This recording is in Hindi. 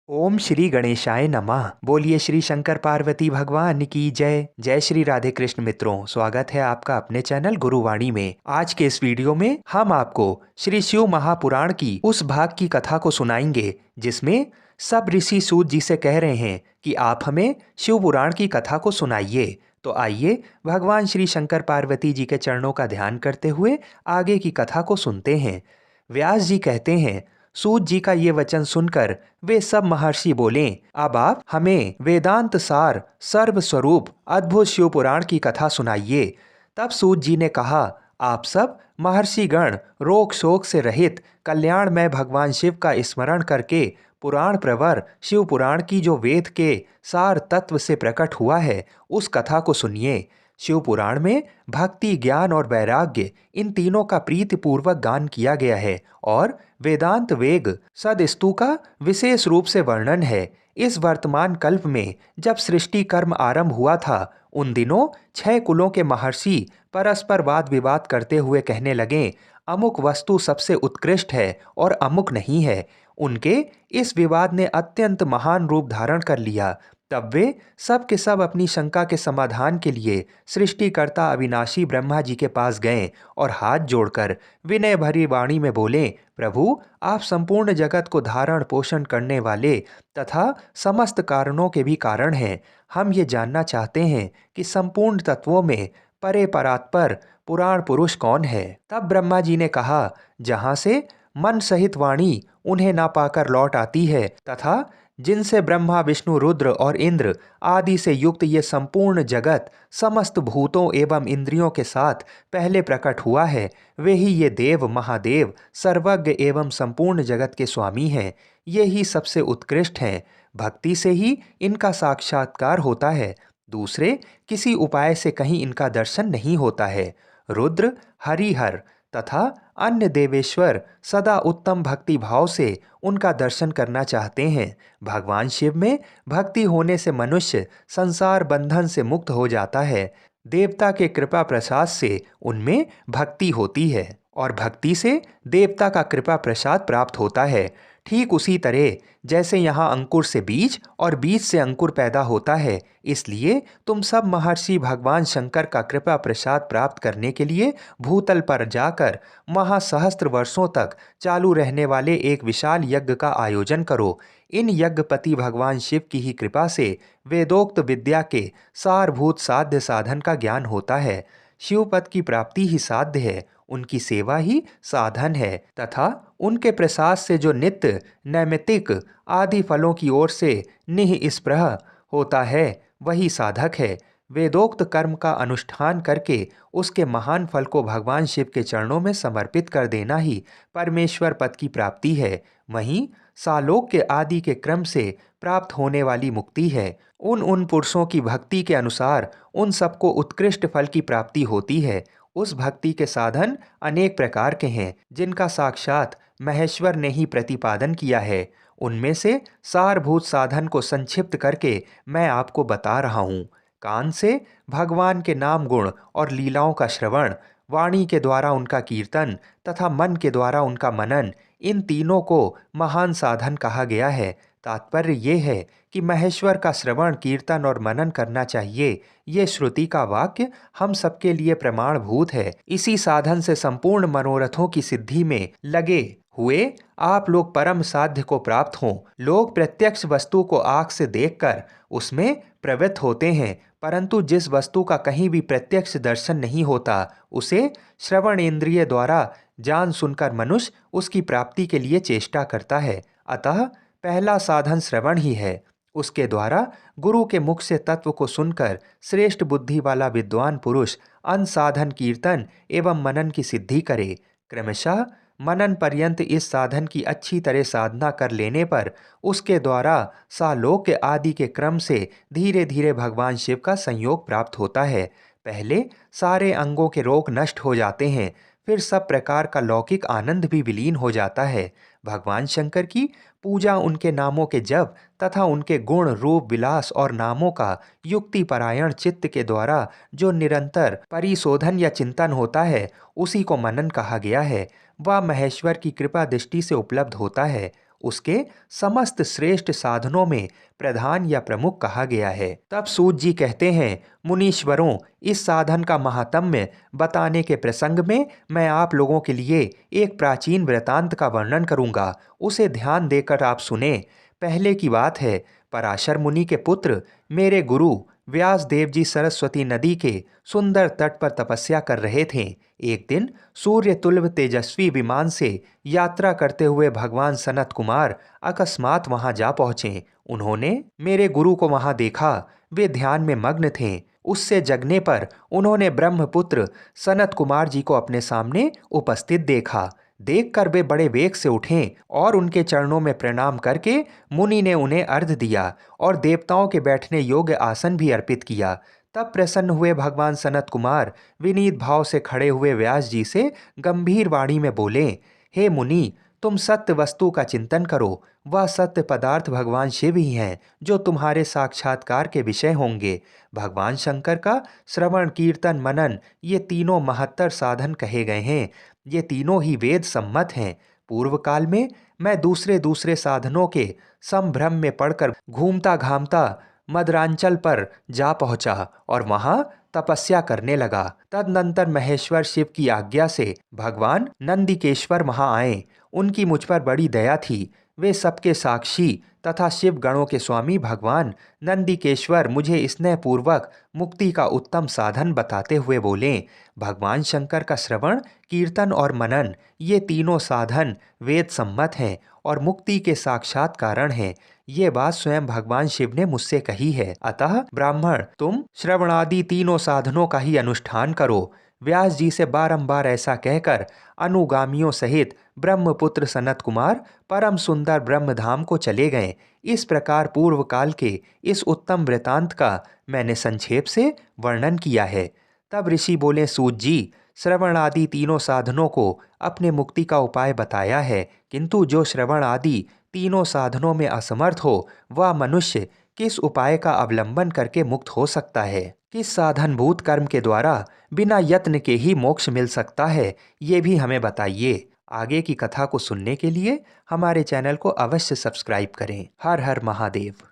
ओम श्री गणेशाय नमः। बोलिए श्री शंकर पार्वती भगवान की जय। जय श्री राधे कृष्ण मित्रों, स्वागत है आपका अपने चैनल गुरुवाणी में। आज के इस वीडियो में हम आपको श्री शिव महापुराण की उस भाग की कथा को सुनाएंगे जिसमें सब ऋषि सूत जी से कह रहे हैं कि आप हमें शिव पुराण की कथा को सुनाइए। तो आइए भगवान श्री शंकर पार्वती जी के चरणों का ध्यान करते हुए आगे की कथा को सुनते हैं। व्यास जी कहते हैं, सूत जी का ये वचन सुनकर वे सब महर्षि बोले, अब आप हमें वेदांत सार सर्व स्वरूप अद्भुत शिव पुराण की कथा सुनाइए। तब सूत जी ने कहा, आप सब महर्षि गण रोग शोक से रहित कल्याणमय भगवान शिव का स्मरण करके पुराण प्रवर शिव पुराण की जो वेद के सार तत्व से प्रकट हुआ है उस कथा को सुनिए। शिव पुराण में भक्ति, ज्ञान और वैराग्य इन तीनों का प्रीतिपूर्वक गान किया गया है और वेदांत वेग सदस्तु का विशेष रूप से वर्णन है। इस वर्तमान कल्प में जब सृष्टि कर्म आरंभ हुआ था, उन दिनों 6 कुलों के महर्षि परस्पर वाद विवाद करते हुए कहने लगे, अमुक वस्तु सबसे उत्कृष्ट है और अमुक नहीं है। उनके इस विवाद ने अत्यंत महान रूप धारण कर लिया। तब वे सब के सब अपनी शंका के समाधान के लिए सृष्टिकर्ता अविनाशी ब्रह्मा जी के पास गए और हाथ जोड़कर विनय भरी वाणी में बोले, प्रभु, आप संपूर्ण जगत को धारण पोषण करने वाले तथा समस्त कारणों के भी कारण हैं। हम ये जानना चाहते हैं कि संपूर्ण तत्वों में परे परात्पर पुराण पुरुष कौन है। तब ब्रह्मा जी ने कहा, जहाँ से मन सहित वाणी उन्हें ना पाकर लौट आती है तथा जिनसे ब्रह्मा विष्णु रुद्र और इंद्र आदि से युक्त ये संपूर्ण जगत समस्त भूतों एवं इंद्रियों के साथ पहले प्रकट हुआ है, वे ही ये देव महादेव सर्वज्ञ एवं संपूर्ण जगत के स्वामी हैं। ये ही सबसे उत्कृष्ट हैं। भक्ति से ही इनका साक्षात्कार होता है, दूसरे किसी उपाय से कहीं इनका दर्शन नहीं होता है। रुद्र, हरिहर तथा अन्य देवेश्वर सदा उत्तम भक्ति भाव से उनका दर्शन करना चाहते हैं। भगवान शिव में भक्ति होने से मनुष्य संसार बंधन से मुक्त हो जाता है। देवता के कृपा प्रसाद से उनमें भक्ति होती है और भक्ति से देवता का कृपा प्रसाद प्राप्त होता है। ठीक उसी तरह जैसे यहाँ अंकुर से बीज और बीज से अंकुर पैदा होता है, इसलिए तुम सब महर्षि भगवान शंकर का कृपा प्रसाद प्राप्त करने के लिए भूतल पर जाकर महासहस्त्र वर्षों तक चालू रहने वाले एक विशाल यज्ञ का आयोजन करो। इन यज्ञपति भगवान शिव की ही कृपा से वेदोक्त विद्या के सारभूत साध्य साधन का ज्ञान होता है। शिवपद की प्राप्ति ही साध्य है, उनकी सेवा ही साधन है तथा उनके प्रसाद से जो नित्य नैमित्तिक आदि फलों की ओर से निःस्पृह होता है वही साधक है। वेदोक्त कर्म का अनुष्ठान करके उसके महान फल को भगवान शिव के चरणों में समर्पित कर देना ही परमेश्वर पद की प्राप्ति है। वहीं सालोक्य आदि के क्रम से प्राप्त होने वाली मुक्ति है। उन पुरुषों की भक्ति के अनुसार उन सबको उत्कृष्ट फल की प्राप्ति होती है। उस भक्ति के साधन अनेक प्रकार के हैं जिनका साक्षात महेश्वर ने ही प्रतिपादन किया है। उनमें से सारभूत साधन को संक्षिप्त करके मैं आपको बता रहा हूँ। कान से भगवान के नाम गुण और लीलाओं का श्रवण, वाणी के द्वारा उनका कीर्तन तथा मन के द्वारा उनका मनन, इन तीनों को महान साधन कहा गया है। तात्पर्य ये है कि महेश्वर का श्रवण, कीर्तन और मनन करना चाहिए। ये श्रुति का वाक्य हम सबके लिए प्रमाणभूत है। इसी साधन से संपूर्ण मनोरथों की सिद्धि में लगे हुए आप लोग परम साध्य को प्राप्त हों। लोग प्रत्यक्ष वस्तु को आँख से देखकर उसमें प्रवृत्त होते हैं, परंतु जिस वस्तु का कहीं भी प्रत्यक्ष दर्शन नहीं होता उसे श्रवण इंद्रिय द्वारा जान सुनकर मनुष्य उसकी प्राप्ति के लिए चेष्टा करता है। अतः पहला साधन श्रवण ही है। उसके द्वारा गुरु के मुख से तत्व को सुनकर श्रेष्ठ बुद्धि वाला विद्वान पुरुष अनसाधन कीर्तन एवं मनन की सिद्धि करे। क्रमशः मनन पर्यंत इस साधन की अच्छी तरह साधना कर लेने पर उसके द्वारा सालोक्य आदि के क्रम से धीरे धीरे भगवान शिव का संयोग प्राप्त होता है। पहले सारे अंगों के रोग नष्ट हो जाते हैं, फिर सब प्रकार का लौकिक आनंद भी विलीन हो जाता है। भगवान शंकर की पूजा, उनके नामों के जप तथा उनके गुण रूप विलास और नामों का युक्ति परायण चित्त के द्वारा जो निरंतर परिशोधन या चिंतन होता है उसी को मनन कहा गया है। वह महेश्वर की कृपा दृष्टि से उपलब्ध होता है। उसके समस्त श्रेष्ठ साधनों में प्रधान या प्रमुख कहा गया है। तब सूत जी कहते हैं, मुनीश्वरों, इस साधन का महात्म्य बताने के प्रसंग में मैं आप लोगों के लिए एक प्राचीन वृतांत का वर्णन करूंगा, उसे ध्यान देकर आप सुने। पहले की बात है, पराशर मुनि के पुत्र मेरे गुरु व्यास देव जी सरस्वती नदी के सुंदर तट पर तपस्या कर रहे थे। एक दिन सूर्य तुल्य तेजस्वी विमान से यात्रा करते हुए भगवान सनत कुमार अकस्मात वहां जा पहुंचे। उन्होंने मेरे गुरु को वहां देखा। वे ध्यान में मग्न थे। उससे जगने पर उन्होंने ब्रह्मपुत्र सनत कुमार जी को अपने सामने उपस्थित देखा। देखकर वे बड़े वेग से उठे और उनके चरणों में प्रणाम करके मुनि ने उन्हें अर्घ्य दिया और देवताओं के बैठने योग्य आसन भी अर्पित किया। तब प्रसन्न हुए भगवान सनत कुमार विनीत भाव से खड़े हुए व्यास जी से गंभीर वाणी में बोले, हे मुनि, तुम सत्य वस्तु का चिंतन करो। वह सत्य पदार्थ भगवान शिव ही हैं जो तुम्हारे साक्षात्कार के विषय होंगे। भगवान शंकर का श्रवण, कीर्तन, मनन, ये तीनों महत्तर साधन कहे गए हैं। ये तीनों ही वेद सम्मत हैं। पूर्व काल में मैं दूसरे दूसरे साधनों के संभ्रम में पड़कर घूमता घामता मदरांचल पर जा पहुंचा और वहां तपस्या करने लगा। तदनंतर महेश्वर शिव की आज्ञा से भगवान नंदिकेश्वर वहां आए। उनकी मुझ पर बड़ी दया थी। वे सबके साक्षी तथा शिव गणों के स्वामी भगवान नंदिकेश्वर मुझे स्नेहपूर्वक मुक्ति का उत्तम साधन बताते हुए बोले, भगवान शंकर का श्रवण, कीर्तन और मनन, ये तीनों साधन वेद सम्मत हैं और मुक्ति के साक्षात कारण हैं। ये बात स्वयं भगवान शिव ने मुझसे कही है। अतः ब्राह्मण, तुम श्रवणादि तीनों साधनों का ही अनुष्ठान करो। व्यास जी से बारंबार ऐसा कहकर अनुगामियों सहित ब्रह्मपुत्र सनत कुमार परम सुंदर ब्रह्मधाम को चले गए। इस प्रकार पूर्व काल के इस उत्तम वृतांत का मैंने संक्षेप से वर्णन किया है। तब ऋषि बोले, सूत जी, श्रवण आदि तीनों साधनों को अपने मुक्ति का उपाय बताया है, किंतु जो श्रवण आदि तीनों साधनों में असमर्थ हो, वह मनुष्य किस उपाय का अवलंबन करके मुक्त हो सकता है? किस साधनभूत कर्म के द्वारा बिना यत्न के ही मोक्ष मिल सकता है, ये भी हमें बताइए। आगे की कथा को सुनने के लिए हमारे चैनल को अवश्य सब्सक्राइब करें। हर हर महादेव।